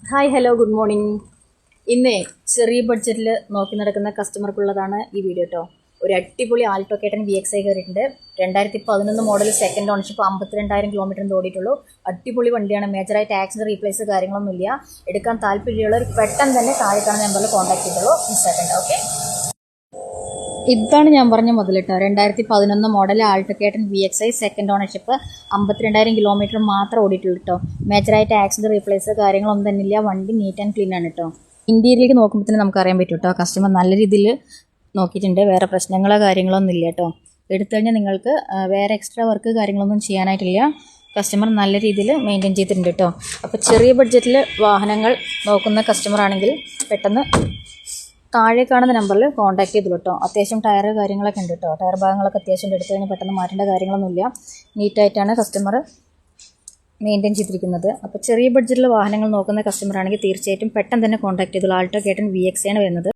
Hi hello good morning. ഇന്നേ ചെറിയ ബഡ്ജറ്റിൽ നോക്കി നടക്കുന്ന കസ്റ്റമർക്കുള്ളതാണ് ഈ വീഡിയോ കേട്ടോ. ഒരു അടിപൊളി ആൾട്ടോ കേട്ടൻ VXi കയറിയിട്ടുണ്ട്. 2011 മോഡൽ, സെക്കൻഡ് ഓണർഷിപ്പ്, 52,000 കിലോമീറ്റർ ഓടിയിട്ടുള്ളൂ. അടിപൊളി വണ്ടിയാണ്. മേജറായിട്ട് ആക്സിഡന്റ് റീപ്ലേസ് കാര്യങ്ങളൊന്നുമില്ല. എടുക്കാൻ താല്പര്യമുള്ളവർ പെട്ടെന്ന് തന്നെ താഴെ കാണുന്ന നമ്പറിൽ കോൺടാക്ട് ചെയ്തോളൂ. മിസ്സാക്കണ്ട. ഓക്കെ, ഇതാണ് ഞാൻ പറഞ്ഞ മുതൽ കേട്ടോ. 2011 മോഡൽ ആൾട്ടോ കേട്ടൻ VXi, സെക്കൻഡ് ഓണർഷിപ്പ്, 52,000 കിലോമീറ്റർ മാത്രം ഓടിയിട്ടുള്ളൂ കേട്ടോ. മേജറായിട്ട് ആക്സിഡന്റ് റീപ്ലേസ് കാര്യങ്ങളൊന്നും തന്നെ ഇല്ല. വണ്ടി നീറ്റ് ആൻഡ് ക്ലീൻ ആണ് കേട്ടോ. ഇന്റീരിയറിലേക്ക് നോക്കുമ്പോൾ തന്നെ നമുക്ക് അറിയാൻ പറ്റും കേട്ടോ. കസ്റ്റമർ നല്ല രീതിയിൽ നോക്കിയിട്ടുണ്ട്. വേറെ പ്രശ്നങ്ങളോ കാര്യങ്ങളൊന്നും ഇല്ല കേട്ടോ. എടുത്തു കഴിഞ്ഞാൽ നിങ്ങൾക്ക് വേറെ എക്സ്ട്രാ വർക്ക് കാര്യങ്ങളൊന്നും ചെയ്യാനായിട്ടില്ല. കസ്റ്റമർ നല്ല രീതിയിൽ മെയിൻറ്റെയിൻ ചെയ്തിട്ടുണ്ട് കേട്ടോ. അപ്പോൾ ചെറിയ ബഡ്ജറ്റിൽ വാഹനങ്ങൾ നോക്കുന്ന കസ്റ്റമർ ആണെങ്കിൽ പെട്ടെന്ന് താഴെ കാണുന്ന നമ്പറിൽ കോൺടാക്ട് ചെയ്തു കേട്ടോ. അത്യാവശ്യം ടയർ കാര്യങ്ങളൊക്കെ ഉണ്ട് കേട്ടോ. ടയർ ഭാഗങ്ങളൊക്കെ അത്യാവശ്യം എടുത്തു കഴിഞ്ഞാൽ പെട്ടെന്ന് മാറ്റേണ്ട കാര്യങ്ങളൊന്നുമില്ല. നീറ്റായിട്ടാണ് കസ്റ്റമർ മെയിൻറ്റെയിൻ ചെയ്തിരിക്കുന്നത്. അപ്പോൾ ചെറിയ ബഡ്ജറ്റിൽ വാഹനങ്ങൾ നോക്കുന്ന കസ്റ്റമർ ആണെങ്കിൽ തീർച്ചയായിട്ടും പെട്ടെന്ന് തന്നെ കോൺടാക്ട് ചെയ്തോളൂ. ആൾട്ടോ കേട്ടൻ VXi ആണ് വരുന്നത്.